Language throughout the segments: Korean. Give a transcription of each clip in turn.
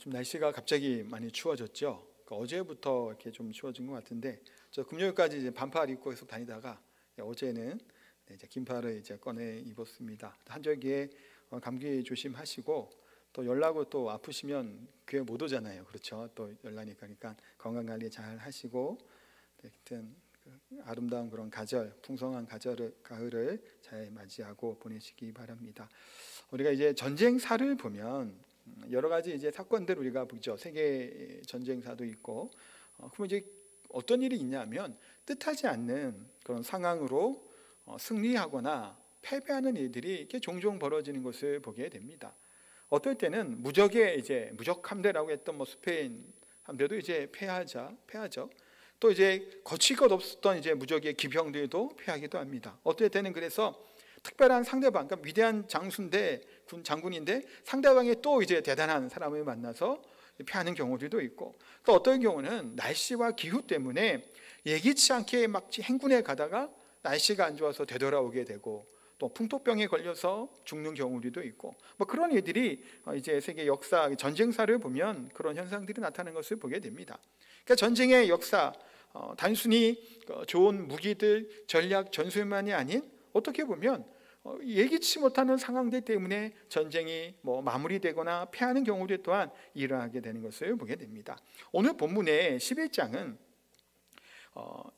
좀 날씨가 갑자기 많이 추워졌죠. 어제부터 이렇게 좀 추워진 것 같은데, 저 금요일까지 이제 반팔 입고 계속 다니다가 어제는 이제 긴팔을 이제 꺼내 입었습니다. 한절기에 감기 조심하시고, 또 열나고 또 아프시면 교회 못 오잖아요. 그렇죠? 또 열나니까. 그러니까 건강 관리 잘 하시고, 하여튼 아름다운 그런 가을, 풍성한 가을을 잘 맞이하고 보내시기 바랍니다. 우리가 이제 전쟁사를 보면 여러 가지 이제 사건들 우리가 보죠. 세계 전쟁사도 있고, 그럼 이제 어떤 일이 있냐면 뜻하지 않는 그런 상황으로 승리하거나 패배하는 일들이 이렇게 종종 벌어지는 것을 보게 됩니다. 어떨 때는 무적 함대라고 했던 스페인 함대도 이제 패하죠. 또 이제 거칠 것 없었던 이제 무적의 기병들도 패하기도 합니다. 어떨 때는 그래서 특별한 상대방, 그러니까 위대한 장군인데 상대방이 또 이제 대단한 사람을 만나서 패하는 경우들도 있고, 또 어떤 경우는 날씨와 기후 때문에 예기치 않게 막 행군에 가다가 날씨가 안 좋아서 되돌아오게 되고, 또 풍토병에 걸려서 죽는 경우들도 있고, 그런 일들이 이제 세계 역사 전쟁사를 보면 그런 현상들이 나타나는 것을 보게 됩니다. 그러니까 전쟁의 역사, 단순히 좋은 무기들, 전략, 전술만이 아닌 어떻게 보면 예기치 못하는 상황들 때문에 전쟁이 마무리되거나 패하는 경우들 또한 일어나게 되는 것을 보게 됩니다. 오늘 본문의 11장은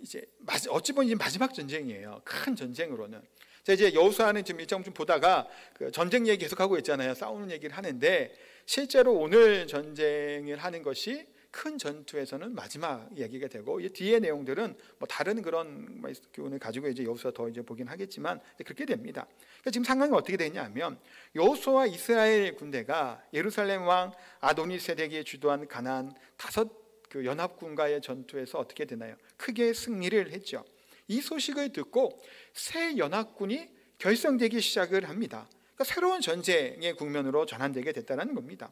이제 어찌 보면 마지막 전쟁이에요. 큰 전쟁으로는. 자, 이제 여호수아는 지금 일장 좀 보다가 그 전쟁 얘기 계속하고 있잖아요. 싸우는 얘기를 하는데, 실제로 오늘 전쟁을 하는 것이 큰 전투에서는 마지막 얘기가 되고, 이 뒤의 내용들은 다른 그런 교훈을 가지고 이제 여호수아 더 이제 보긴 하겠지만 그렇게 됩니다. 그러니까 지금 상황이 어떻게 되냐면, 여호수아와 이스라엘 군대가 예루살렘 왕 아도니세덱이 주도한 가나안 5 연합군과의 전투에서 어떻게 되나요? 크게 승리를 했죠. 이 소식을 듣고 새 연합군이 결성되기 시작을 합니다. 그러니까 새로운 전쟁의 국면으로 전환되게 됐다는 겁니다.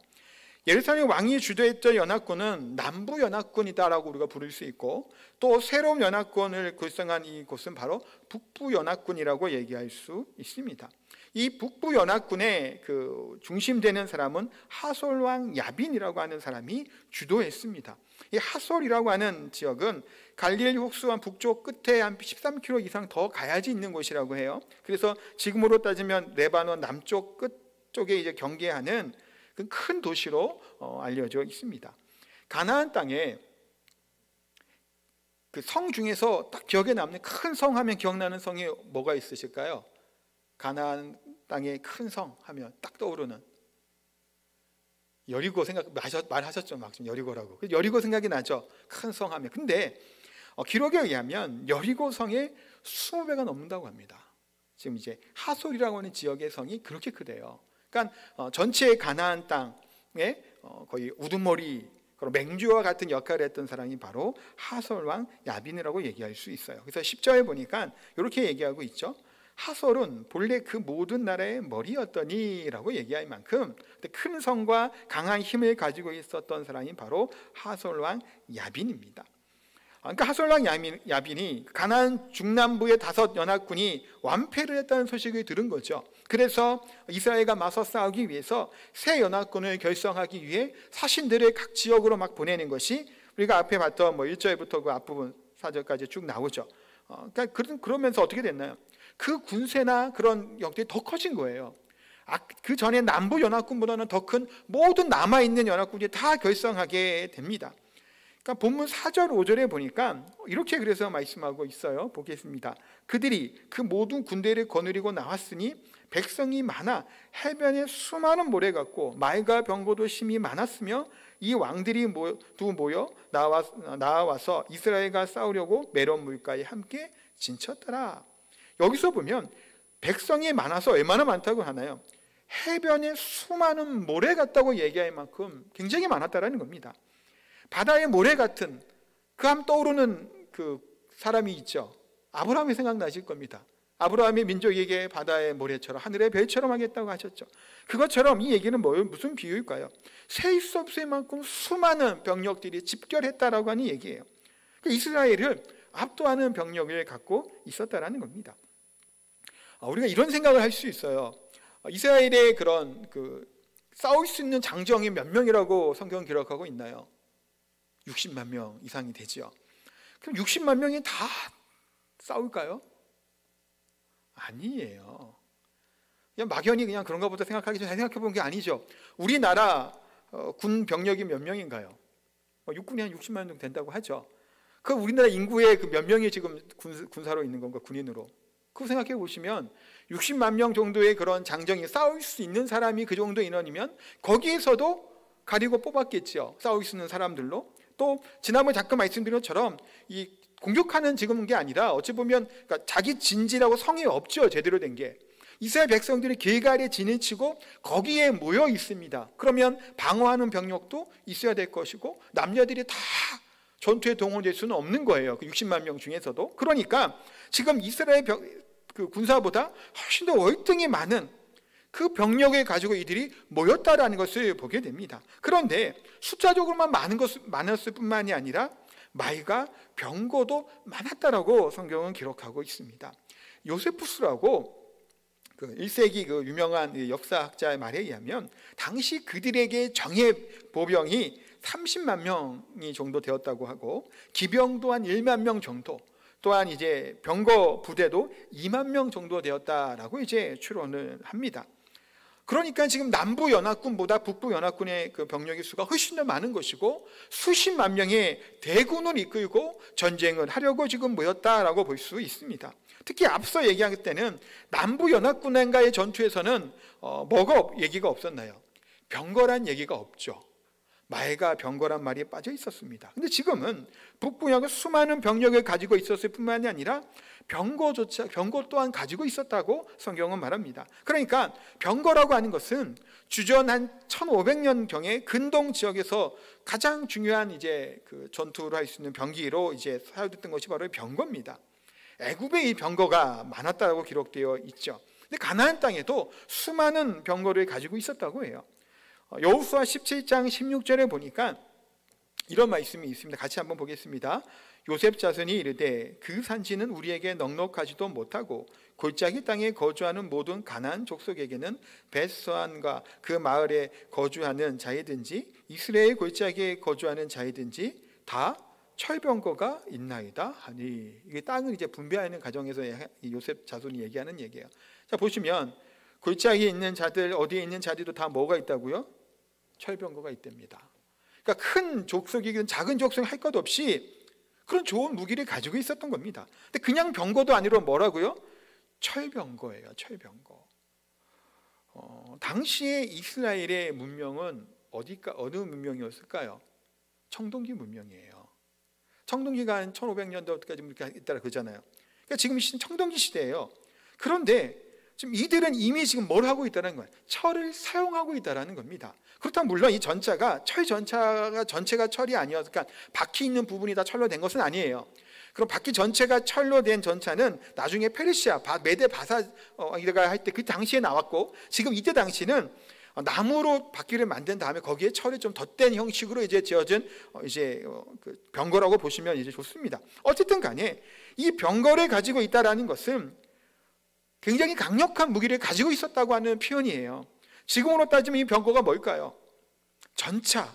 예루살렘 왕이 주도했던 연합군은 남부 연합군이다라고 우리가 부를 수 있고, 또 새로운 연합군을 결성한 이곳은 바로 북부 연합군이라고 얘기할 수 있습니다. 이 북부 연합군의 그 중심되는 사람은 하솔 왕 야빈이라고 하는 사람이 주도했습니다. 이 하솔이라고 하는 지역은 갈릴리 혹수원 북쪽 끝에 한 13km 이상 더 가야지 있는 곳이라고 해요. 그래서 지금으로 따지면 레바논 남쪽 끝 쪽에 이제 경계하는 큰 도시로 알려져 있습니다. 가나안 땅에 그 성 중에서 딱 기억에 남는 큰 성 하면 기억나는 성이 뭐가 있으실까요? 가나안 땅의 큰 성 하면 딱 떠오르는 여리고 말하셨죠? 막 지금 여리고라고. 여리고 생각이 나죠? 큰 성 하면. 근데 기록에 의하면 여리고 성의 20배가 넘는다고 합니다. 지금 이제 하솔이라고 하는 지역의 성이 그렇게 크대요. 그러니까 전체 가나안 땅에 거의 우두머리, 맹주와 같은 역할을 했던 사람이 바로 하솔 왕 야빈이라고 얘기할 수 있어요. 그래서 10절에 보니까 이렇게 얘기하고 있죠. 하솔은 본래 그 모든 나라의 머리였더니라고 얘기할 만큼 큰 성과 강한 힘을 가지고 있었던 사람이 바로 하솔 왕 야빈입니다. 그러니까 하솔 왕 야빈이 가나안 중남부의 5 연합군이 완패를 했다는 소식을 들은 거죠. 그래서 이스라엘과 맞서 싸우기 위해서 새 연합군을 결성하기 위해 사신들을 각 지역으로 막 보내는 것이 우리가 앞에 봤던 1절부터 그 앞부분 4절까지 쭉 나오죠. 그러니까 그러면서 어떻게 됐나요? 그 군세나 그런 역들이 더 커진 거예요. 그 전에 남부 연합군보다는 더 큰 모든 남아있는 연합군이 다 결성하게 됩니다. 그러니까 본문 4절 5절에 보니까 이렇게 그래서 말씀하고 있어요. 보겠습니다. 그들이 그 모든 군대를 거느리고 나왔으니 백성이 많아 해변에 수많은 모래 같고 말과 병거도 심히 많았으며 이 왕들이 모두 모여 나와서 이스라엘과 싸우려고 메론 물가에 함께 진쳤더라. 여기서 보면 백성이 많아서 얼마나 많다고 하나요? 해변에 수많은 모래 같다고 얘기할 만큼 굉장히 많았다라는 겁니다. 바다의 모래 같은 그 함 떠오르는 그 사람이 있죠. 아브라함이 생각나실 겁니다. 아브라함이 민족에게 바다의 모래처럼 하늘의 별처럼 하겠다고 하셨죠. 그것처럼 이 얘기는 무슨 비유일까요? 셀 수 없을 만큼 수많은 병력들이 집결했다라고 하는 얘기예요. 이스라엘을 압도하는 병력을 갖고 있었다라는 겁니다. 우리가 이런 생각을 할 수 있어요. 이스라엘의 그런 싸울 수 있는 장정이 몇 명이라고 성경은 기록하고 있나요? 60만 명 이상이 되지요. 그럼 60만 명이 다 싸울까요? 아니에요. 그냥 막연히 그냥 그런가 보다 생각하기 전에 생각해 본 게 아니죠. 우리나라 군 병력이 몇 명인가요? 육군이 한 60만 명 정도 된다고 하죠. 그 우리나라 인구의 그 몇 명이 지금 군사로 있는 건가, 군인으로? 그거 생각해 보시면 60만 명 정도의 그런 장정이 싸울 수 있는 사람이 그 정도 인원이면 거기에서도 가리고 뽑았겠죠. 싸울 수 있는 사람들로. 또 지난번에 잠깐 말씀드린 것처럼 이 공격하는 지금 게 아니라 어찌 보면 그러니까 자기 진지라고 성이 없죠. 제대로 된 게. 이스라엘 백성들이 길갈에 진을 치고 거기에 모여 있습니다. 그러면 방어하는 병력도 있어야 될 것이고 남녀들이 다 전투에 동원될 수는 없는 거예요. 그 60만 명 중에서도. 그러니까 지금 이스라엘 그 군사보다 훨씬 더 월등히 많은 그 병력을 가지고 이들이 모였다라는 것을 보게 됩니다. 그런데 숫자적으로만 많았을 뿐만이 아니라 말과 병거도 많았다라고 성경은 기록하고 있습니다. 요세푸스라고 그 1세기 그 유명한 역사학자의 말에 의하면 당시 그들에게 정예 보병이 30만 명이 정도 되었다고 하고 기병 또한 1만 명 정도, 또한 이제 병거 부대도 2만 명 정도 되었다라고 이제 추론을 합니다. 그러니까 지금 남부 연합군보다 북부 연합군의 그 병력의 수가 훨씬 더 많은 것이고 수십만 명의 대군을 이끌고 전쟁을 하려고 지금 모였다라고 볼 수 있습니다. 특히 앞서 얘기할 때는 남부 연합군과의 전투에서는 뭐가 얘기가 없었나요? 병거란 얘기가 없죠. 말과 병거란 말이 빠져 있었습니다. 근데 지금은 북부역은 수많은 병력을 가지고 있었을 뿐만이 아니라 병거 또한 가지고 있었다고 성경은 말합니다. 그러니까 병거라고 하는 것은 주전 한 1500년경에 근동 지역에서 가장 중요한 이제 그 전투를 할 수 있는 병기로 이제 사용됐던 것이 바로 병거입니다. 애굽에 이 병거가 많았다고 기록되어 있죠. 근데 가나안 땅에도 수많은 병거를 가지고 있었다고 해요. 여호수아 17장 16절에 보니까 이런 말씀이 있습니다. 같이 한번 보겠습니다. 요셉 자손이 이르되 그 산지는 우리에게 넉넉하지도 못하고 골짜기 땅에 거주하는 모든 가나안 족속에게는 벳소안과 그 마을에 거주하는 자이든지 이스라엘 골짜기에 거주하는 자이든지 다 철병거가 있나이다 하니, 이게 땅을 이제 분배하는 과정에서 요셉 자손이 얘기하는 얘기예요. 자, 보시면 골짜기에 있는 자들, 어디에 있는 자들도 다 뭐가 있다고요? 철병거가 있답니다. 그러니까 큰 족속이든 작은 족속 할 것 없이 그런 좋은 무기를 가지고 있었던 겁니다. 근데 그냥 병거도 아니라 뭐라고요? 철병거예요. 철병거. 당시에 이스라엘의 문명은 어느 문명이었을까요? 청동기 문명이에요. 청동기가 한 1500년도까지 있다라 그러잖아요. 그러니까 지금 청동기 시대예요. 그런데 지금 이들은 이미 지금 뭘 하고 있다는 거예요? 철을 사용하고 있다는 겁니다. 그렇다면 물론 이 전차가 전체가 철이 아니어서, 그러니까 바퀴 있는 부분이 다 철로 된 것은 아니에요. 그럼 바퀴 전체가 철로 된 전차는 나중에 페르시아 메데 바사가 할 때 그 당시에 나왔고, 지금 이때 당시는 나무로 바퀴를 만든 다음에 거기에 철이 좀 덧댄 형식으로 이제 지어진 그 병거라고 보시면 이제 좋습니다. 어쨌든 간에 이 병거를 가지고 있다라는 것은 굉장히 강력한 무기를 가지고 있었다고 하는 표현이에요. 지금으로 따지면 이 병거가 뭘까요? 전차,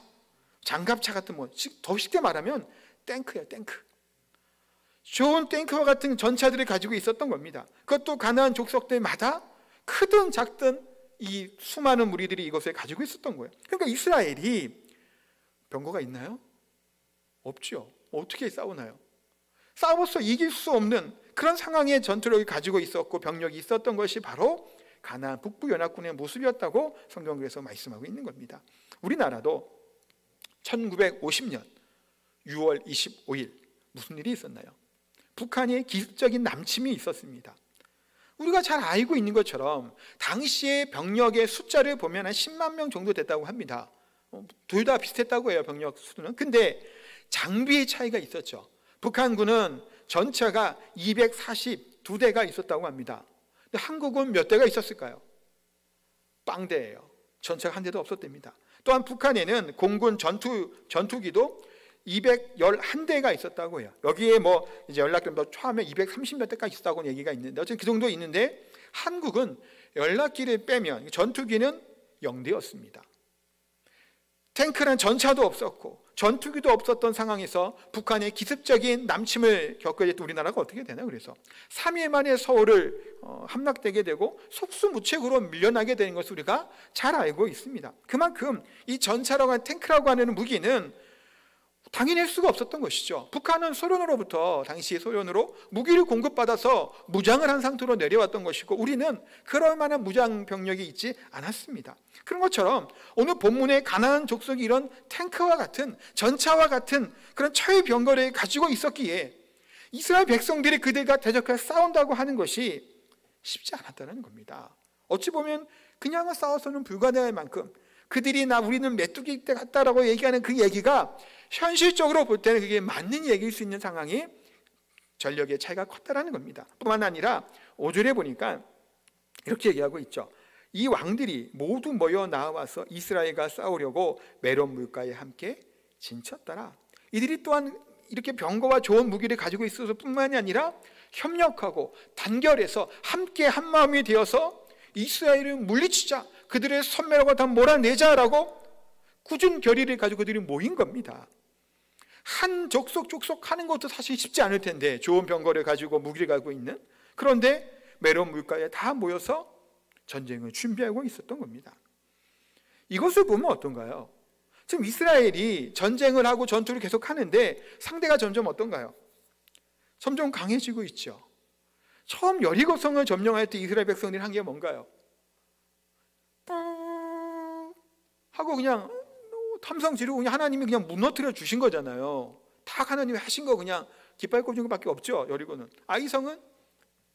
장갑차 같은 더 쉽게 말하면 탱크예요, 탱크. 좋은 탱크와 같은 전차들을 가지고 있었던 겁니다. 그것도 가나안 족속들마다 크든 작든 이 수많은 무리들이 이것을 가지고 있었던 거예요. 그러니까 이스라엘이 병거가 있나요? 없죠. 어떻게 싸우나요? 싸워서 이길 수 없는 그런 상황의 전투력을 가지고 있었고 병력이 있었던 것이 바로 가나안 북부 연합군의 모습이었다고 성경에서 말씀하고 있는 겁니다. 우리나라도 1950년 6월 25일 무슨 일이 있었나요? 북한의 기습적인 남침이 있었습니다. 우리가 잘 알고 있는 것처럼 당시의 병력의 숫자를 보면 한 10만 명 정도 됐다고 합니다. 둘 다 비슷했다고 해요, 병력 수는. 근데 장비의 차이가 있었죠. 북한군은 전차가 242대가 있었다고 합니다. 근데 한국은 몇 대가 있었을까요? 빵대예요. 전차가 한 대도 없었답니다. 또한 북한에는 공군 전투기도 211대가 있었다고 해요. 여기에 이제 연락기를 초하면 230몇 대까지 있었다고 얘기가 있는데, 어쨌든 그 정도 있는데 한국은 연락기를 빼면 전투기는 0대였습니다. 탱크란 전차도 없었고 전투기도 없었던 상황에서 북한의 기습적인 남침을 겪게 됐던 우리나라가 어떻게 되나. 그래서 3일 만에 서울을 함락되게 되고 속수무책으로 밀려나게 되는 것을 우리가 잘 알고 있습니다. 그만큼 이 전차라고 하는 탱크라고 하는 무기는 당연할 수가 없었던 것이죠. 북한은 소련으로부터, 당시 소련으로 무기를 공급받아서 무장을 한 상태로 내려왔던 것이고 우리는 그럴 만한 무장 병력이 있지 않았습니다. 그런 것처럼 오늘 본문의 가나안 족속이 이런 탱크와 같은, 전차와 같은 그런 철 병거를 가지고 있었기에 이스라엘 백성들이 그들과 대적해 싸운다고 하는 것이 쉽지 않았다는 겁니다. 어찌 보면 그냥 싸워서는 불가능할 만큼 그들이 우리는 메뚜기 때 같다라고 얘기하는 그 얘기가 현실적으로 볼 때는 그게 맞는 얘기일 수 있는 상황이 전력의 차이가 컸다라는 겁니다. 뿐만 아니라 5절에 보니까 이렇게 얘기하고 있죠. 이 왕들이 모두 모여 나와서 이스라엘과 싸우려고 메론 물가에 함께 진쳤더라. 이들이 또한 이렇게 병거와 좋은 무기를 가지고 있어서 뿐만이 아니라 협력하고 단결해서 함께 한마음이 되어서 이스라엘을 물리치자, 그들의 선멸하고 다 몰아내자라고 굳은 결의를 가지고 그들이 모인 겁니다. 한 족속 하는 것도 사실 쉽지 않을 텐데, 좋은 병거를 가지고 무기를 가지고 있는. 그런데 메론 물가에 다 모여서 전쟁을 준비하고 있었던 겁니다. 이것을 보면 어떤가요? 지금 이스라엘이 전쟁을 하고 전투를 계속 하는데 상대가 점점 어떤가요? 점점 강해지고 있죠. 처음 여리고성을 점령할 때 이스라엘 백성들이 한 게 뭔가요? 하고 그냥 탐성 지르고 그냥 하나님이 그냥 무너뜨려 주신 거잖아요. 다 하나님이 하신 거 그냥 깃발 꽂은 것밖에 없죠. 여리고는. 아이성은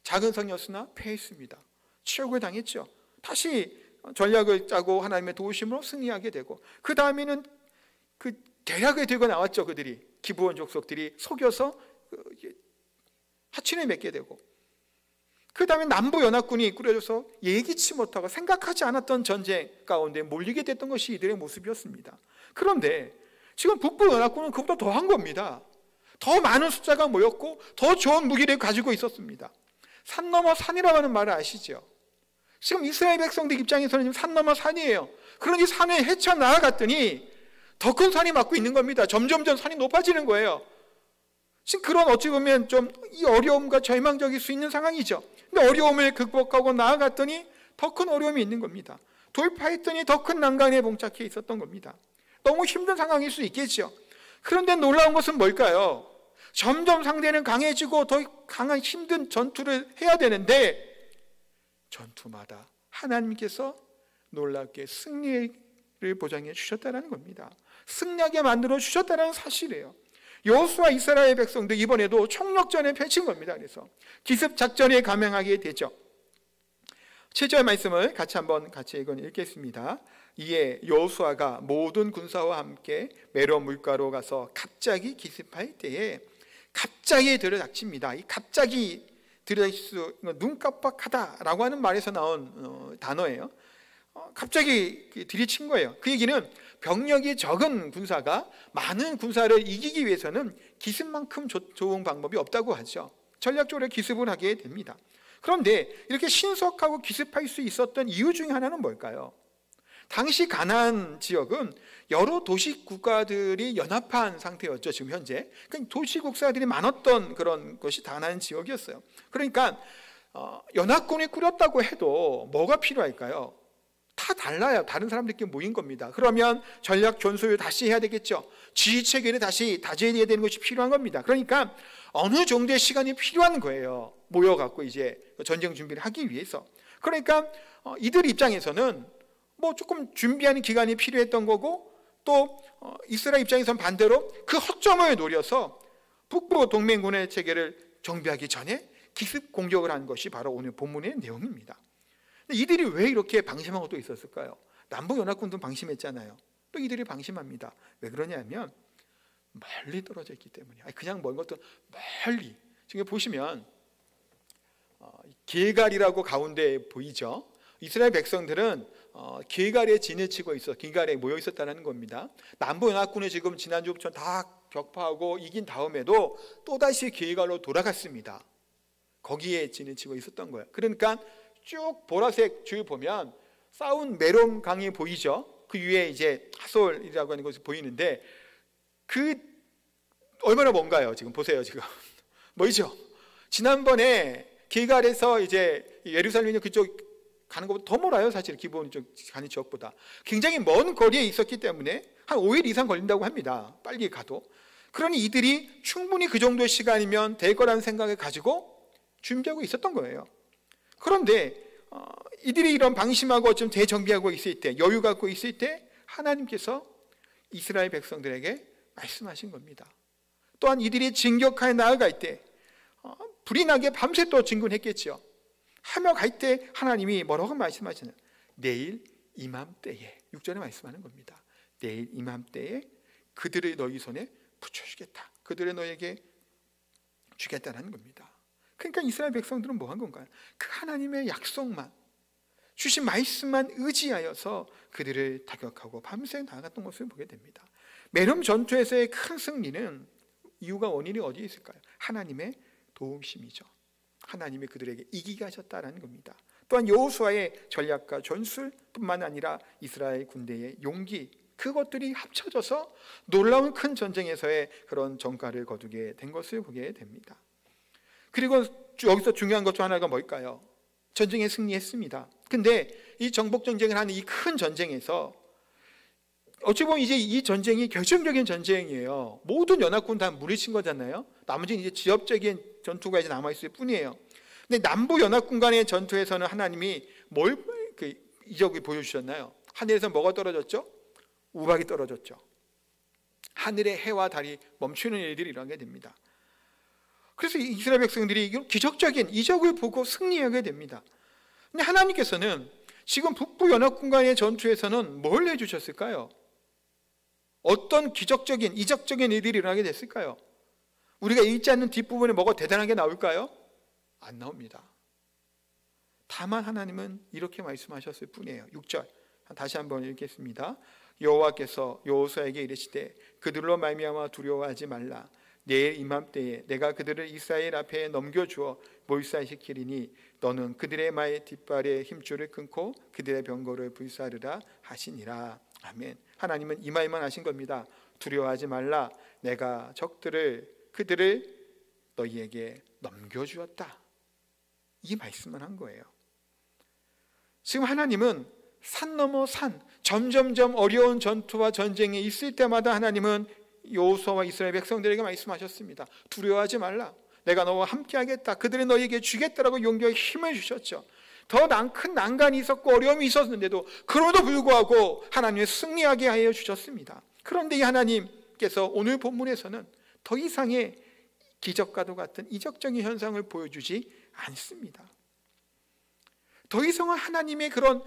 작은 성이었으나 패했습니다. 치욕을 당했죠. 다시 전략을 짜고 하나님의 도우심으로 승리하게 되고, 그 다음에는 그 대략을 들고 나왔죠. 그들이 기브온 족속들이 속여서 하친을 맺게 되고, 그 다음에 남부 연합군이 꾸려져서 예기치 못하고 생각하지 않았던 전쟁 가운데 몰리게 됐던 것이 이들의 모습이었습니다. 그런데 지금 북부 연합군은 그보다 더한 겁니다. 더 많은 숫자가 모였고 더 좋은 무기를 가지고 있었습니다. 산 넘어 산이라고 하는 말을 아시죠? 지금 이스라엘 백성들 입장에서는 지금 산 넘어 산이에요. 그러니 산에 헤쳐나아갔더니 더 큰 산이 맞고 있는 겁니다. 점점점 산이 높아지는 거예요. 지금 그런 어찌 보면 좀 이 어려움과 절망적일 수 있는 상황이죠. 근데 어려움을 극복하고 나아갔더니 더 큰 어려움이 있는 겁니다. 돌파했더니 더 큰 난간에 봉착해 있었던 겁니다. 너무 힘든 상황일 수 있겠죠. 그런데 놀라운 것은 뭘까요? 점점 상대는 강해지고 더 강한 힘든 전투를 해야 되는데 전투마다 하나님께서 놀랍게 승리를 보장해 주셨다는 겁니다. 승리하게 만들어 주셨다는 사실이에요. 여호수아 이스라엘 백성들 이번에도 총력전을 펼친 겁니다. 그래서 기습작전에 감행하게 되죠. 7절 말씀을 같이 읽겠습니다. 이에 여호수아가 모든 군사와 함께 메론 물가로 가서 갑자기 기습할 때에, 갑자기 들이닥칩니다. 이 갑자기 들이닥칠 눈 깜빡하다라고 하는 말에서 나온 단어예요. 갑자기 들이친 거예요. 그 얘기는 병력이 적은 군사가 많은 군사를 이기기 위해서는 기습만큼 좋은 방법이 없다고 하죠. 전략적으로 기습을 하게 됩니다. 그런데 이렇게 신속하고 기습할 수 있었던 이유 중에 하나는 뭘까요? 당시 가나안 지역은 여러 도시 국가들이 연합한 상태였죠. 지금 현재 그러니까 도시 국가들이 많았던 그런 것이 가나안 지역이었어요. 그러니까 연합군이 꾸렸다고 해도 뭐가 필요할까요? 다 달라요. 다른 사람들끼리 모인 겁니다. 그러면 전략 전술을 다시 해야 되겠죠. 지휘 체계를 다시 다져야 되는 것이 필요한 겁니다. 그러니까 어느 정도의 시간이 필요한 거예요. 모여갖고 이제 전쟁 준비를 하기 위해서. 그러니까 이들 입장에서는 뭐 조금 준비하는 기간이 필요했던 거고, 또 이스라엘 입장에서는 반대로 그 허점을 노려서 북부 동맹군의 체계를 정비하기 전에 기습 공격을 한 것이 바로 오늘 본문의 내용입니다. 이들이 왜 이렇게 방심하고 또 있었을까요? 남부연합군도 방심했잖아요. 또 이들이 방심합니다. 왜 그러냐면 멀리 떨어져 있기 때문이에요. 그냥 먼 것도 멀리. 지금 보시면 길갈이라고 가운데 보이죠? 이스라엘 백성들은 길갈에 진을 치고 있어, 길갈에 모여 있었다는 겁니다. 남부연합군이 지금 지난주부터 다 격파하고 이긴 다음에도 또다시 길갈로 돌아갔습니다. 거기에 진을 치고 있었던 거예요. 그러니까 쭉 보라색 줄 보면 싸운 메론 강이 보이죠? 그 위에 이제 하솔이라고 하는 것이 보이는데 그 얼마나 먼가요? 지금 보세요. 지금 뭐죠? 지난번에 길갈에서 이제 예루살렘 그쪽 가는 것보다 더 멀어요. 사실 기본 좀 가는 지역보다 굉장히 먼 거리에 있었기 때문에 한 5일 이상 걸린다고 합니다. 빨리 가도. 그러니 이들이 충분히 그 정도의 시간이면 될 거라는 생각을 가지고 준비하고 있었던 거예요. 그런데 이들이 이런 방심하고 좀 대정비하고 있을 때, 여유 갖고 있을 때 하나님께서 이스라엘 백성들에게 말씀하신 겁니다. 또한 이들이 진격하여 나아갈 때 불이 나게 밤새 또 진군했겠죠. 하며 갈 때 하나님이 뭐라고 말씀하시나요? 내일 이맘때에, 6절에 말씀하는 겁니다. 내일 이맘때에 그들을 너희 손에 붙여주겠다. 그들을 너에게 주겠다는 겁니다. 그러니까 이스라엘 백성들은 뭐 한 건가요? 그 하나님의 약속만, 주신 말씀만 의지하여서 그들을 타격하고 밤새 나아갔던 것을 보게 됩니다. 메rom 전투에서의 큰 승리는 이유가 원인이 어디에 있을까요? 하나님의 도우심이죠. 하나님이 그들에게 이기게 하셨다는 겁니다. 또한 여호수아의 전략과 전술뿐만 아니라 이스라엘 군대의 용기, 그것들이 합쳐져서 놀라운 큰 전쟁에서의 그런 전가를 거두게 된 것을 보게 됩니다. 그리고 여기서 중요한 것 중 하나가 뭘까요? 전쟁에 승리했습니다. 근데 이 정복 전쟁을 하는 이 큰 전쟁에서 어찌 보면 이제 이 전쟁이 결정적인 전쟁이에요. 모든 연합군 다 물리친 거잖아요. 나머지는 이제 지역적인 전투가 이제 남아있을 뿐이에요. 근데 남부 연합군 간의 전투에서는 하나님이 뭘 이적을 보여주셨나요? 하늘에서 뭐가 떨어졌죠? 우박이 떨어졌죠. 하늘의 해와 달이 멈추는 일들이 일어나게 됩니다. 그래서 이스라엘 백성들이 기적적인 이적을 보고 승리하게 됩니다. 근데 하나님께서는 지금 북부 연합군 간의 전투에서는 뭘 해주셨을까요? 어떤 기적적인 이적적인 일들이 일어나게 됐을까요? 우리가 읽지 않는 뒷부분에 뭐가 대단하게 나올까요? 안 나옵니다. 다만 하나님은 이렇게 말씀하셨을 뿐이에요. 6절 다시 한번 읽겠습니다. 여호와께서 여호수아에게 이르시되 그들로 말미암아 두려워하지 말라. 내일 이맘때에 내가 그들을 이스라엘 앞에 넘겨주어 몰살시키리니 너는 그들의 말 뒷발의 힘줄을 끊고 그들의 병거를 불사르라 하시니라. 아멘. 하나님은 이 말만 하신 겁니다. 두려워하지 말라. 내가 그들을 너희에게 넘겨주었다. 이 말씀만 한 거예요. 지금 하나님은 산 넘어 산, 점점점 어려운 전투와 전쟁이 있을 때마다 하나님은 여호수아와 이스라엘 백성들에게 말씀하셨습니다. 두려워하지 말라. 내가 너와 함께하겠다. 그들이 너희에게 주겠다라고 용기와 힘을 주셨죠. 더 큰 난간이 있었고 어려움이 있었는데도 그럼에도 불구하고 하나님의 승리하게 하여 주셨습니다. 그런데 이 하나님께서 오늘 본문에서는 더 이상의 기적과도 같은 이적적인 현상을 보여주지 않습니다. 더 이상은 하나님의 그런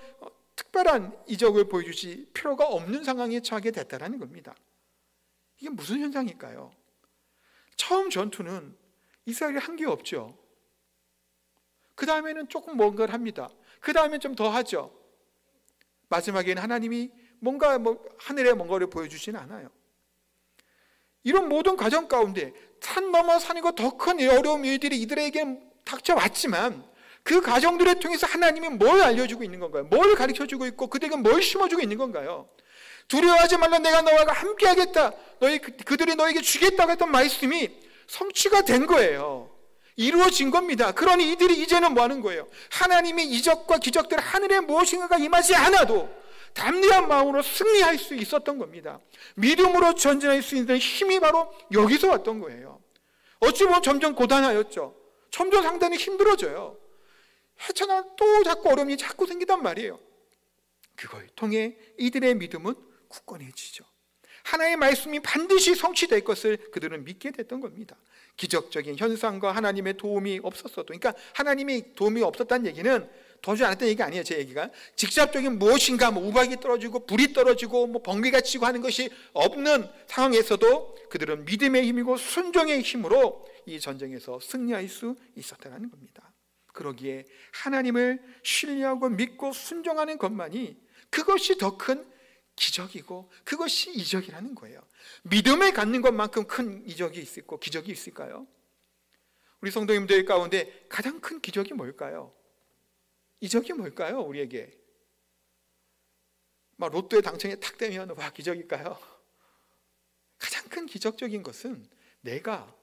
특별한 이적을 보여주실 필요가 없는 상황에 처하게 됐다는 겁니다. 이게 무슨 현상일까요? 처음 전투는 이스라엘이 한 게 없죠. 그 다음에는 조금 뭔가를 합니다. 그 다음엔 좀 더 하죠. 마지막에는 하나님이 뭔가 하늘에 뭔가를 보여주지는 않아요. 이런 모든 과정 가운데 산 넘어 산이고 더 큰 어려운 일들이 이들에게 닥쳐왔지만 그 과정들을 통해서 하나님이 뭘 알려주고 있는 건가요? 뭘 가르쳐주고 있고 그들에게 뭘 심어주고 있는 건가요? 두려워하지 말라. 내가 너와 함께 하겠다. 그들이 너에게 주겠다고 했던 말씀이 성취가 된 거예요. 이루어진 겁니다. 그러니 이들이 이제는 뭐 하는 거예요? 하나님의 이적과 기적들 하늘에 무엇인가가 임하지 않아도 담대한 마음으로 승리할 수 있었던 겁니다. 믿음으로 전진할 수 있는 힘이 바로 여기서 왔던 거예요. 어찌 보면 점점 고단하였죠. 점점 상당히 힘들어져요. 헤쳐나 또 자꾸 어려움이 자꾸 생기단 말이에요. 그걸 통해 이들의 믿음은 굳건해지죠. 하나님의 말씀이 반드시 성취될 것을 그들은 믿게 됐던 겁니다. 기적적인 현상과 하나님의 도움이 없었어도, 그러니까 하나님의 도움이 없었다는 얘기는 도와주지 않았다는 얘기가 아니에요. 제 얘기가 직접적인 무엇인가 우박이 떨어지고 불이 떨어지고 번개가 치고 하는 것이 없는 상황에서도 그들은 믿음의 힘이고 순종의 힘으로 이 전쟁에서 승리할 수 있었다는 겁니다. 그러기에 하나님을 신뢰하고 믿고 순종하는 것만이 그것이 더 큰 기적이고 그것이 이적이라는 거예요. 믿음을 갖는 것만큼 큰 이적이 있을까, 기적이 있을까요? 우리 성도님들 가운데 가장 큰 기적이 뭘까요? 이적이 뭘까요? 우리에게 막 로또에 당첨이 탁 되면 와, 기적일까요? 가장 큰 기적적인 것은 내가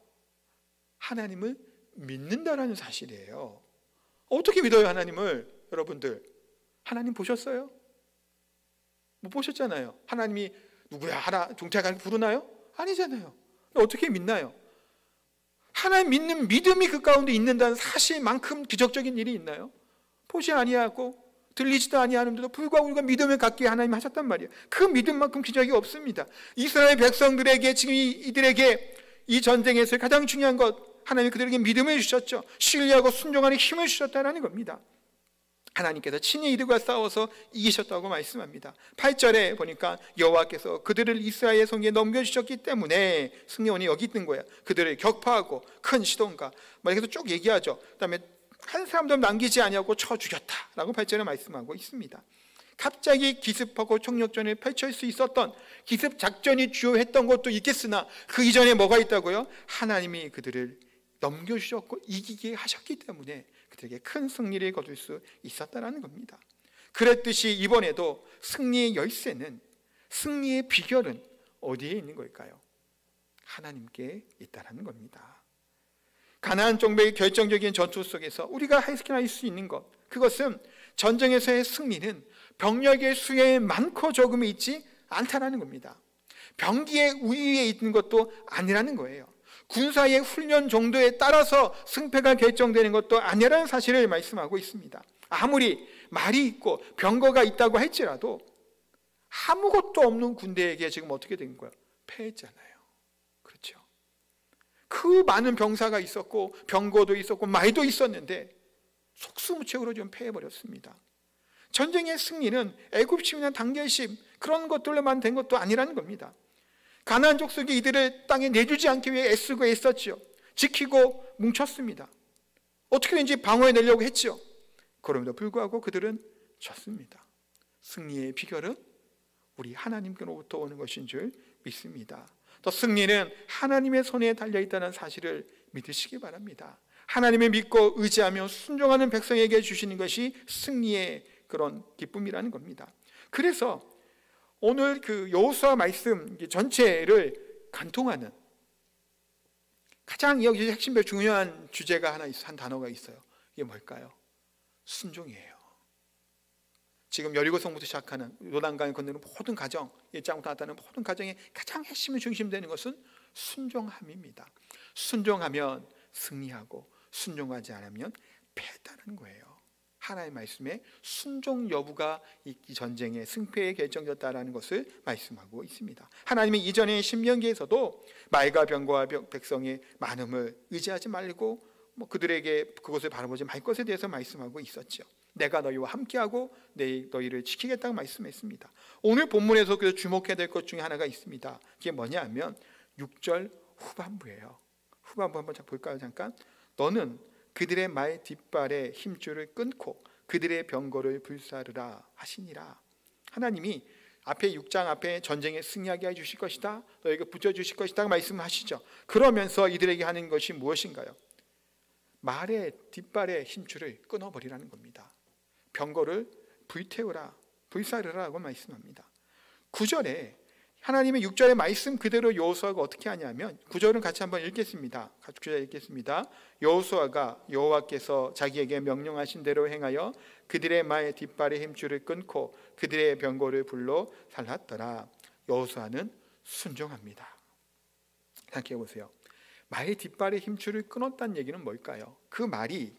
하나님을 믿는다라는 사실이에요. 어떻게 믿어요, 하나님을? 여러분들, 하나님 보셨어요? 못 보셨잖아요. 하나님이 누구야, 하나 종태가 부르나요? 아니잖아요. 어떻게 믿나요? 하나님 믿는 믿음이 그 가운데 있는다는 사실만큼 기적적인 일이 있나요? 보지 아니하고 들리지도 아니하는데도 불구하고 우리가 믿음을 갖게 하나님 하셨단 말이에요. 그 믿음만큼 기적이 없습니다. 이스라엘 백성들에게, 지금 이들에게 이 전쟁에서 가장 중요한 것, 하나님이 그들에게 믿음을 주셨죠. 신뢰하고 순종하는 힘을 주셨다는 겁니다. 하나님께서 친히 이들과 싸워서 이기셨다고 말씀합니다. 8절에 보니까 여호와께서 그들을 이스라엘 손에 넘겨주셨기 때문에 승리원이 여기 있는 거예요. 그들을 격파하고 큰 시돈과 이렇게 쭉 얘기하죠. 그 다음에 한 사람도 남기지 아니하고 쳐 죽였다라고 8절에 말씀하고 있습니다. 갑자기 기습하고 총력전을 펼칠 수 있었던 기습 작전이 주요했던 것도 있겠으나 그 이전에 뭐가 있다고요? 하나님이 그들을 넘겨주셨고 이기게 하셨기 때문에 그들에게 큰 승리를 거둘 수 있었다는 겁니다. 그랬듯이 이번에도 승리의 열쇠는, 승리의 비결은 어디에 있는 걸까요? 하나님께 있다는 겁니다. 가나안 정복의 결정적인 전투 속에서 우리가 할 수 있는 것, 그것은 전쟁에서의 승리는 병력의 수에 많고 적음이 있지 않다는 겁니다. 병기의 우위에 있는 것도 아니라는 거예요. 군사의 훈련 정도에 따라서 승패가 결정되는 것도 아니라는 사실을 말씀하고 있습니다. 아무리 말이 있고 병거가 있다고 할지라도 아무것도 없는 군대에게 지금 어떻게 된 거예요? 패했잖아요. 그렇죠? 그 많은 병사가 있었고 병거도 있었고 말도 있었는데 속수무책으로 좀 패해버렸습니다. 전쟁의 승리는 애굽심이나 단결심 그런 것들로만 된 것도 아니라는 겁니다. 가나안 족속이 이들을 땅에 내주지 않기 위해 애쓰고 애썼죠. 지키고 뭉쳤습니다. 어떻게든지 방어해내려고 했죠. 그럼에도 불구하고 그들은 졌습니다. 승리의 비결은 우리 하나님께로부터 오는 것인 줄 믿습니다. 또 승리는 하나님의 손에 달려있다는 사실을 믿으시기 바랍니다. 하나님을 믿고 의지하며 순종하는 백성에게 주시는 것이 승리의 그런 기쁨이라는 겁니다. 그래서 오늘 그 여호수아 말씀 전체를 관통하는 가장 여기 핵심별 중요한 주제가 하나 있어, 한 단어가 있어요. 이게 뭘까요? 순종이에요. 지금 여리고성부터 시작하는 요단강을 건너는 모든 가정, 1장부터 나타나는 모든 가정의 가장 핵심이 중심되는 것은 순종함입니다. 순종하면 승리하고 순종하지 않으면 패다는 거예요. 하나님의 말씀에 순종 여부가 이 전쟁의 승패에 결정되었다는 것을 말씀하고 있습니다. 하나님이 이전에 신명기에서도 말과 병거와 백성의 많음을 의지하지 말고 그들에게 그것을 바라보지 말 것에 대해서 말씀하고 있었죠. 내가 너희와 함께하고 너희를 지키겠다고 말씀했습니다. 오늘 본문에서 그래서 주목해야 될 것 중에 하나가 있습니다. 그게 뭐냐 하면 6절 후반부예요. 후반부 한번 볼까요? 잠깐. 너는 그들의 말 뒷발의 힘줄을 끊고 그들의 병거를 불사르라 하시니라. 하나님이 앞에 6장 앞에 전쟁에 승리하게 해주실 것이다, 너에게 붙여주실 것이다 말씀하시죠. 그러면서 이들에게 하는 것이 무엇인가요? 말의 뒷발의 힘줄을 끊어버리라는 겁니다. 병거를 불태우라, 불사르라고 말씀합니다. 9절에 하나님의 6절의 말씀 그대로 여호수아가 어떻게 하냐면 9절은 같이 한번 읽겠습니다. 9절 읽겠습니다. 여호수아가 여호와께서 자기에게 명령하신 대로 행하여 그들의 말 뒷발의 힘줄을 끊고 그들의 병거를 불로 살랐더라. 여호수아는 순종합니다. 생각해 보세요. 말의 뒷발의 힘줄을 끊었다는 얘기는 뭘까요? 그 말이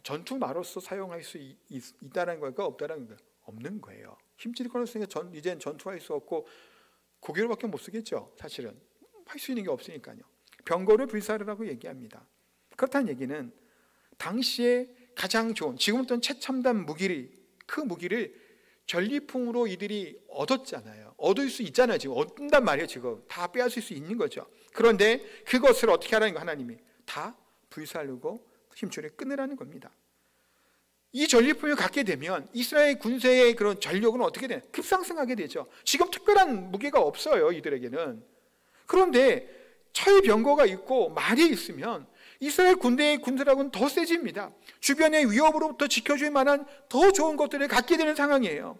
전투마로서 사용할 수 있다는 걸까 없다는 걸 없는 거예요. 힘줄이 끊었으니까 이제는 전투할 수 없고 고개로밖에 못 쓰겠죠. 사실은 할 수 있는 게 없으니까요. 병거를 불사르라고 얘기합니다. 그렇다는 얘기는 당시에 가장 좋은, 지금부터는 최첨단 무기를, 그 무기를 전리품으로 이들이 얻었잖아요. 얻을 수 있잖아요. 지금 얻는단 말이에요. 지금 다 빼앗을 수 있는 거죠. 그런데 그것을 어떻게 하라는 거, 하나님이 다 불사르고 힘줄을 끊으라는 겁니다. 이 전리품을 갖게 되면 이스라엘 군대의 그런 전력은 어떻게 되나요? 급상승하게 되죠. 지금 특별한 무기가 없어요, 이들에게는. 그런데 철병거가 있고 말이 있으면 이스라엘 군대의 군사력은 더 세집니다. 주변의 위협으로부터 지켜줄 만한 더 좋은 것들을 갖게 되는 상황이에요.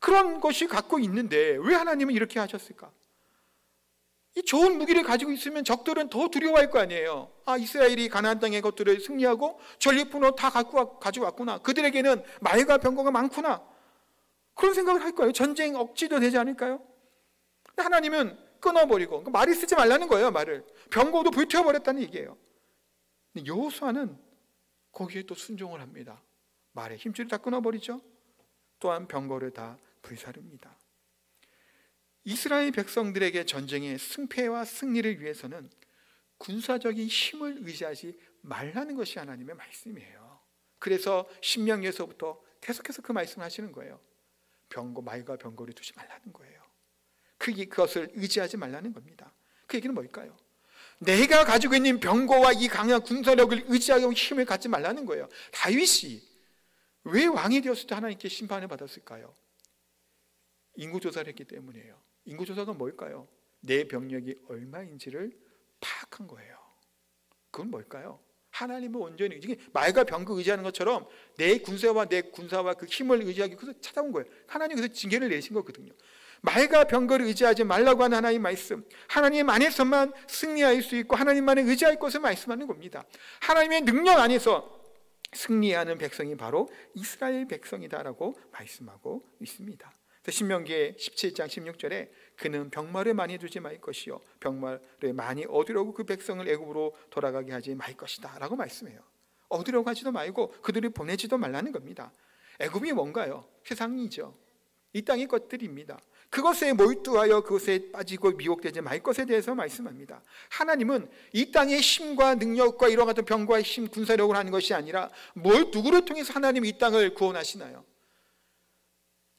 그런 것이 갖고 있는데 왜 하나님은 이렇게 하셨을까? 이 좋은 무기를 가지고 있으면 적들은 더 두려워할 거 아니에요. 이스라엘이 가나안 땅의 것들을 승리하고 전리품으로 다 가지고 왔구나. 그들에게는 말과 병거가 많구나. 그런 생각을 할 거예요. 전쟁 억지도 되지 않을까요? 하나님은 끊어버리고, 말을 쓰지 말라는 거예요. 말을 병거도 불태워버렸다는 얘기예요. 근데 여호수아는 거기에 또 순종을 합니다. 말의 힘줄을 다 끊어버리죠. 또한 병거를 다 불사릅니다. 이스라엘 백성들에게 전쟁의 승패와 승리를 위해서는 군사적인 힘을 의지하지 말라는 것이 하나님의 말씀이에요. 그래서 신명기에서부터 계속해서 그 말씀을 하시는 거예요. 말과 병거를 두지 말라는 거예요. 그것을 의지하지 말라는 겁니다. 그 얘기는 뭘까요? 내가 가지고 있는 병거와 이 강한 군사력을 의지하고 힘을 갖지 말라는 거예요. 다윗이 왜 왕이 되었을 때 하나님께 심판을 받았을까요? 인구조사를 했기 때문이에요. 인구조사가 뭘까요? 내 병력이 얼마인지를 파악한 거예요. 그건 뭘까요? 하나님을 온전히 말과 병거 의지하는 것처럼 내 군사와 그 힘을 의지하기 위해서 찾아온 거예요. 하나님 그래서 징계를 내신 거거든요. 말과 병거를 의지하지 말라고 하는 하나님 말씀, 하나님 안에서만 승리할 수 있고 하나님만을 의지할 것을 말씀하는 겁니다. 하나님의 능력 안에서 승리하는 백성이 바로 이스라엘 백성이다라고 말씀하고 있습니다. 신명기 17장 16절에 그는 병마를 많이 두지 말 것이요 병마를 많이 얻으려고 그 백성을 애굽으로 돌아가게 하지 말 것이다 라고 말씀해요. 얻으려고 하지도 말고 그들을 보내지도 말라는 겁니다. 애굽이 뭔가요? 세상이죠. 이 땅의 것들입니다. 그것에 몰두하여 그것에 빠지고 미혹되지 말 것에 대해서 말씀합니다. 하나님은 이 땅의 힘과 능력과 이런 같은 병과 힘, 군사력을 하는 것이 아니라 누구를 통해서 하나님이 이 땅을 구원하시나요?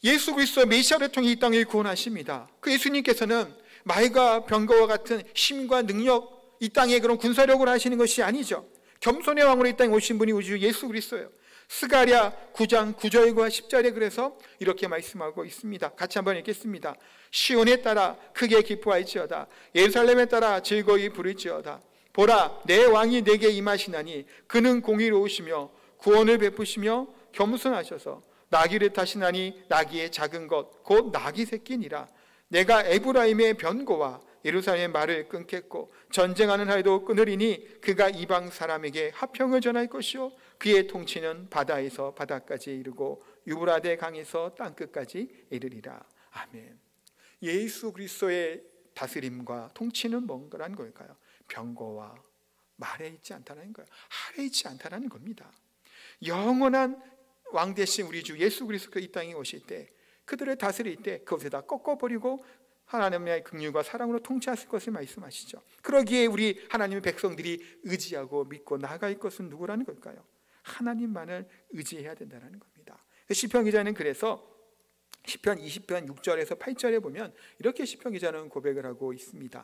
예수 그리스도 메시아를 통해 이 땅을 구원하십니다. 그 예수님께서는 말과 병거와 같은 힘과 능력, 이 땅에 그런 군사력을 하시는 것이 아니죠. 겸손의 왕으로 이 땅에 오신 분이 우리 예수 그리스도예요. 스가랴 9장 9절과 10절에 그래서 이렇게 말씀하고 있습니다. 같이 한번 읽겠습니다. 시온에 따라 크게 기뻐할지어다. 예루살렘에 따라 즐거이 부를지어다. 보라, 내 왕이 내게 임하시나니 그는 공의로우시며 구원을 베푸시며 겸손하셔서 나귀를 타시나니 나귀의 작은 것 곧 나귀 새끼니라. 내가 에브라임의 변고와 예루살렘의 말을 끊겠고 전쟁하는 하에도 끊으리니 그가 이방 사람에게 화평을 전할 것이요 그의 통치는 바다에서 바다까지 이르고 유브라데 강에서 땅끝까지 이르리라. 아멘. 예수 그리스도의 다스림과 통치는 뭔가라는 걸까요? 병거와 말에 있지 않다는 거예요. 하에 있지 않다는 겁니다. 영원한 왕 대신 우리 주 예수 그리스도가 이 땅에 오실 때 그들을 다스릴 때 그것을 다 꺾어버리고 하나님의 긍휼과 사랑으로 통치하실 것을 말씀하시죠. 그러기에 우리 하나님의 백성들이 의지하고 믿고 나아갈 것은 누구라는 걸까요? 하나님만을 의지해야 된다는 겁니다. 시편 기자는 그래서 시편 20편 6절에서 8절에 보면 이렇게 시편 기자는 고백을 하고 있습니다.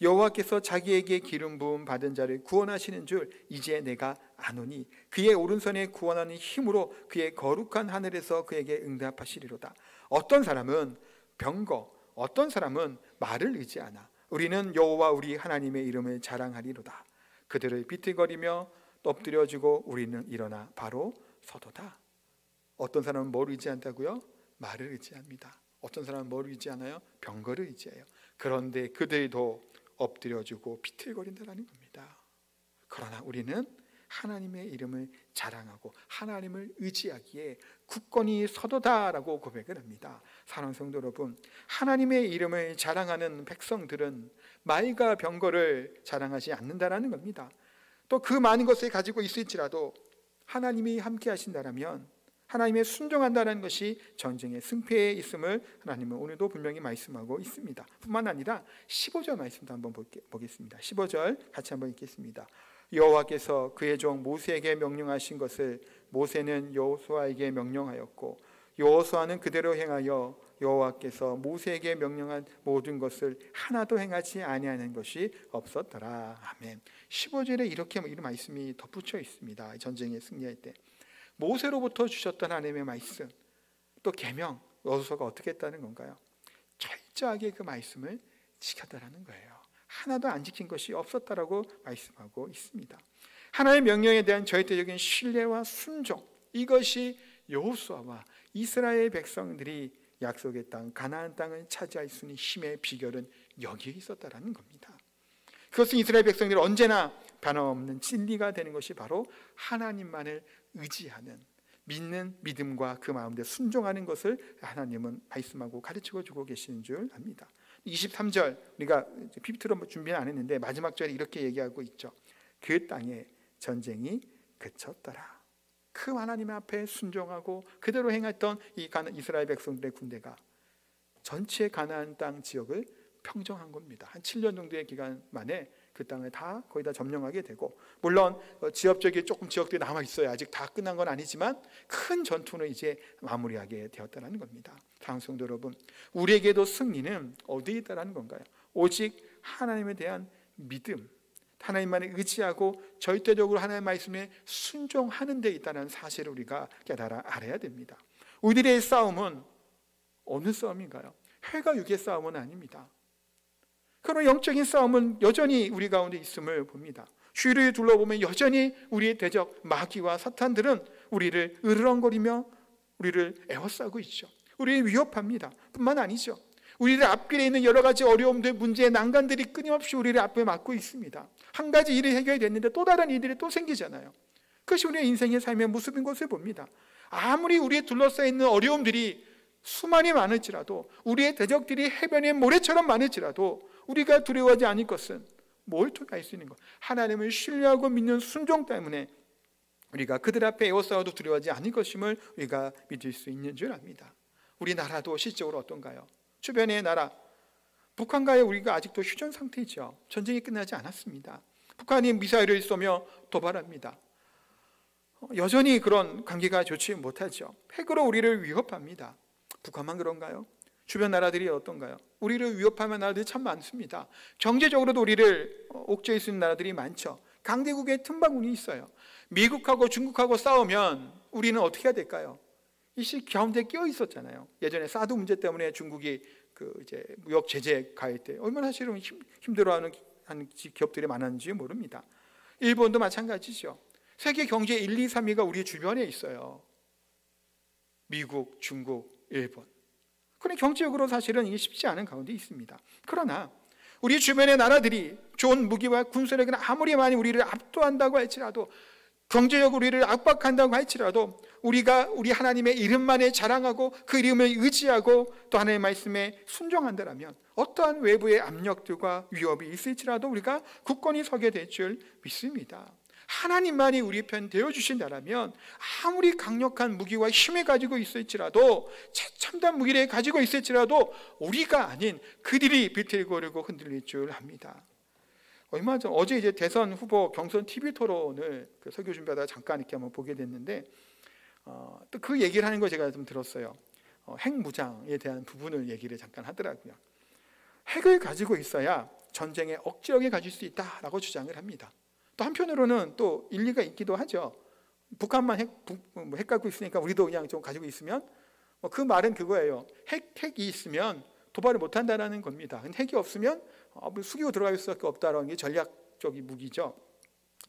여호와께서 자기에게 기름 부음 받은 자를 구원하시는 줄 이제 내가 아노니 그의 오른손에 구원하는 힘으로 그의 거룩한 하늘에서 그에게 응답하시리로다. 어떤 사람은 병거, 어떤 사람은 말을 의지하나 우리는 여호와 우리 하나님의 이름을 자랑하리로다. 그들을 비틀거리며 엎드려주고 우리는 일어나 바로 서도다. 어떤 사람은 뭘 의지한다고요? 말을 의지합니다. 어떤 사람은 뭘 의지하나요? 병거를 의지해요. 그런데 그들도 엎드려주고 비틀거린다는 겁니다. 그러나 우리는 하나님의 이름을 자랑하고 하나님을 의지하기에 굳건히 서도다라고 고백을 합니다. 사랑하는 성도 여러분, 하나님의 이름을 자랑하는 백성들은 말과 병거를 자랑하지 않는다라는 겁니다. 또 그 많은 것을 가지고 있을지라도 하나님이 함께 하신다라면 하나님의 순종한다는 것이 전쟁의 승패에 있음을 하나님은 오늘도 분명히 말씀하고 있습니다. 뿐만 아니라 15절 말씀도 한번 보겠습니다. 15절 같이 한번 읽겠습니다. 여호와께서 그의 종 모세에게 명령하신 것을 모세는 여호수아에게 명령하였고 여호수아는 그대로 행하여 여호와께서 모세에게 명령한 모든 것을 하나도 행하지 아니하는 것이 없었더라. 아멘. 15절에 이렇게 이런 말씀이 덧붙여 있습니다. 전쟁에 승리할 때 모세로부터 주셨던 하나님의 말씀, 또 계명, 여호수아가 어떻게 했다는 건가요? 철저하게 그 말씀을 지켰다는 거예요. 하나도 안 지킨 것이 없었다라고 말씀하고 있습니다. 하나님의 명령에 대한 절대적인 신뢰와 순종, 이것이 여호수아와 이스라엘 백성들이 약속의 땅 가나안 땅을 차지할 수 있는 힘의 비결은 여기에 있었다라는 겁니다. 그것은 이스라엘 백성들이 언제나 변함없는 진리가 되는 것이 바로 하나님만을 의지하는, 믿는 믿음과 그 마음대로 순종하는 것을 하나님은 말씀하고 가르치고 주고 계시는 줄 압니다. 23절, 우리가 PPT로 준비는 안 했는데 마지막 절에 이렇게 얘기하고 있죠. 그 땅에 전쟁이 그쳤더라. 그 하나님 앞에 순종하고 그대로 행했던 이 이스라엘 백성들의 군대가 전체 가나안 땅 지역을 평정한 겁니다. 한 7년 정도의 기간 만에 그 땅을 다 거의 다 점령하게 되고, 물론 지역적인 조금 지역들이 남아 있어요. 아직 다 끝난 건 아니지만 큰 전투는 이제 마무리하게 되었다는 겁니다. 사랑하는 성도 여러분, 우리에게도 승리는 어디에 있다라는 건가요? 오직 하나님에 대한 믿음, 하나님만을 의지하고 절대적으로 하나님의 말씀에 순종하는 데 있다는 사실을 우리가 깨달아 알아야 됩니다. 우리들의 싸움은 어느 싸움인가요? 혈과 육의 싸움은 아닙니다. 그러나 영적인 싸움은 여전히 우리 가운데 있음을 봅니다. 주위를 둘러보면 여전히 우리의 대적 마귀와 사탄들은 우리를 으르렁거리며 우리를 에워싸고 있죠. 우리를 위협합니다. 뿐만 아니죠. 우리들 앞길에 있는 여러 가지 어려움들, 문제, 난관들이 끊임없이 우리를 앞에 막고 있습니다. 한 가지 일이 해결됐는데 또 다른 일들이 또 생기잖아요. 그것이 우리의 인생의 삶의 모습인 것을 봅니다. 아무리 우리에 둘러싸여 있는 어려움들이 수많이 많을지라도, 우리의 대적들이 해변의 모래처럼 많을지라도 우리가 두려워하지 않을 것은 뭘 통해 알 수 있는 것? 하나님을 신뢰하고 믿는 순종 때문에 우리가 그들 앞에 에워싸워도 두려워하지 않을 것임을 우리가 믿을 수 있는 줄 압니다. 우리나라도 실적으로 어떤가요? 주변의 나라, 북한과의 우리가 아직도 휴전 상태이죠. 전쟁이 끝나지 않았습니다. 북한이 미사일을 쏘며 도발합니다. 여전히 그런 관계가 좋지 못하죠. 핵으로 우리를 위협합니다. 북한만 그런가요? 주변 나라들이 어떤가요? 우리를 위협하는 나라들이 참 많습니다. 경제적으로도 우리를 옥죄할 수 있는 나라들이 많죠. 강대국의 틈바구니 있어요. 미국하고 중국하고 싸우면 우리는 어떻게 해야 될까요? 이 가운데 끼어 있었잖아요. 예전에 사드 문제 때문에 중국이 이제 무역 제재 가할 때 얼마나 사실은 힘들어하는 기업들이 많았는지 모릅니다. 일본도 마찬가지죠. 세계 경제 1, 2, 3위가 우리 주변에 있어요. 미국, 중국, 일본. 그런데 경제적으로 사실은 이게 쉽지 않은 가운데 있습니다. 그러나 우리 주변의 나라들이 좋은 무기와 군사력은 아무리 많이 우리를 압도한다고 할지라도, 경제적으로 우리를 압박한다고 할지라도 우리가 우리 하나님의 이름만에 자랑하고 그 이름을 의지하고 또 하나님의 말씀에 순종한다면 어떠한 외부의 압력들과 위협이 있을지라도 우리가 굳건히 서게 될 줄 믿습니다. 하나님만이 우리 편 되어주신다면 아무리 강력한 무기와 힘을 가지고 있을지라도, 참담 무기를 가지고 있을지라도 우리가 아닌 그들이 비틀거리고 흔들릴 줄 압니다. 얼마 전 어제 이제 대선 후보 경선 TV 토론을 설교 준비하다가 잠깐 이렇게 한번 보게 됐는데 또 그 얘기를 하는 거 제가 좀 들었어요. 핵무장에 대한 부분을 얘기를 잠깐 하더라고요. 핵을 가지고 있어야 전쟁에 억지력을 가질 수 있다라고 주장을 합니다. 또 한편으로는 또 일리가 있기도 하죠. 북한만 핵 갖고 있으니까 우리도 그냥 좀 가지고 있으면, 그 말은 그거예요. 핵이 있으면 도발을 못한다는 겁니다. 근데 핵이 없으면 숙이고 들어갈 수밖에 없다는 게 전략적인 무기죠.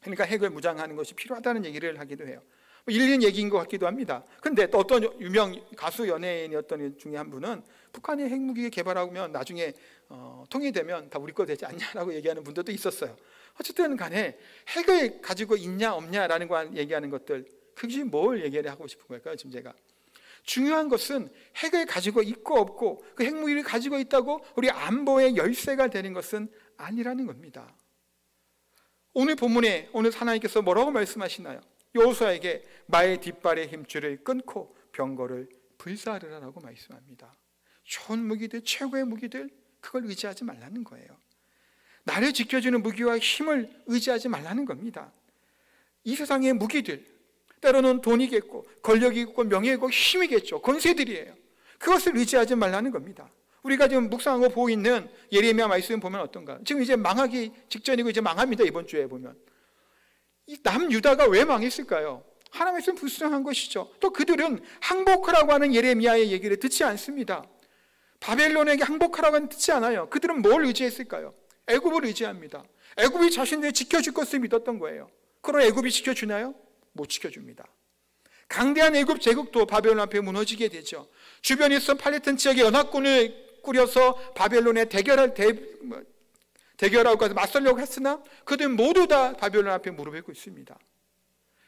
그러니까 핵을 무장하는 것이 필요하다는 얘기를 하기도 해요. 일리 있는 얘기인 것 같기도 합니다. 그런데 또 어떤 유명 가수 연예인이었던 중에 한 분은 북한이 핵무기 개발하면 나중에 통일되면 다 우리 거 되지 않냐라고 얘기하는 분들도 있었어요. 어쨌든 간에 핵을 가지고 있냐 없냐라는 거 얘기하는 것들, 그것이 뭘 얘기를 하고 싶은 걸까요? 지금 제가 중요한 것은 핵을 가지고 있고 없고 그 핵무기를 가지고 있다고 우리 안보의 열쇠가 되는 것은 아니라는 겁니다. 오늘 본문에 오늘 하나님께서 뭐라고 말씀하시나요? 여호수아에게 마의 뒷발의 힘줄을 끊고 병거를 불사르라라고 말씀합니다. 좋은 무기들, 최고의 무기들, 그걸 의지하지 말라는 거예요. 나를 지켜주는 무기와 힘을 의지하지 말라는 겁니다. 이 세상의 무기들, 때로는 돈이겠고 권력이고 명예이고 힘이겠죠. 권세들이에요. 그것을 의지하지 말라는 겁니다. 우리가 지금 묵상하고 보고 있는 예레미야 말씀 보면 어떤가? 지금 이제 망하기 직전이고 이제 망합니다. 이번 주에 보면 이 남유다가 왜 망했을까요? 하나님의 말씀 불순종한 것이죠. 또 그들은 항복하라고 하는 예레미야의 얘기를 듣지 않습니다. 바벨론에게 항복하라고 하는 듣지 않아요. 그들은 뭘 의지했을까요? 애굽을 의지합니다. 애굽이 자신들을 지켜줄 것을 믿었던 거예요. 그럼 애굽이 지켜주나요? 못 지켜줍니다. 강대한 애굽 제국도 바벨론 앞에 무너지게 되죠. 주변에 있던 팔레스타인 지역의 연합군을 꾸려서 바벨론에 대결하고 맞서려고 했으나 그들 모두 다 바벨론 앞에 무릎을 꿇고 있습니다.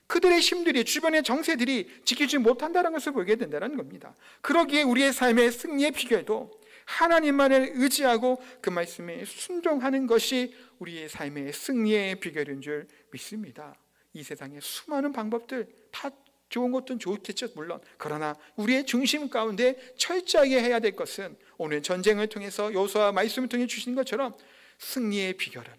그들의 힘들이, 주변의 정세들이 지키지 못한다는 것을 보게 된다는 겁니다. 그러기에 우리의 삶의 승리의 비결도 하나님만을 의지하고 그 말씀에 순종하는 것이 우리의 삶의 승리의 비결인 줄 믿습니다. 이 세상의 수많은 방법들 다 좋은 것도 좋겠죠, 물론. 그러나 우리의 중심 가운데 철저하게 해야 될 것은 오늘 전쟁을 통해서 여호수아 말씀을 통해 주신 것처럼 승리의 비결은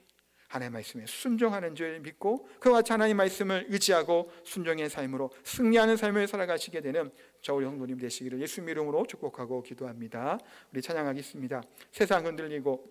하나님의 말씀에 순종하는 줄 믿고 그와 같이 하나님의 말씀을 의지하고 순종의 삶으로 승리하는 삶을 살아가시게 되는 저 우리 성도님 되시기를 예수님 이름으로 축복하고 기도합니다. 우리 찬양하겠습니다. 세상 흔들리고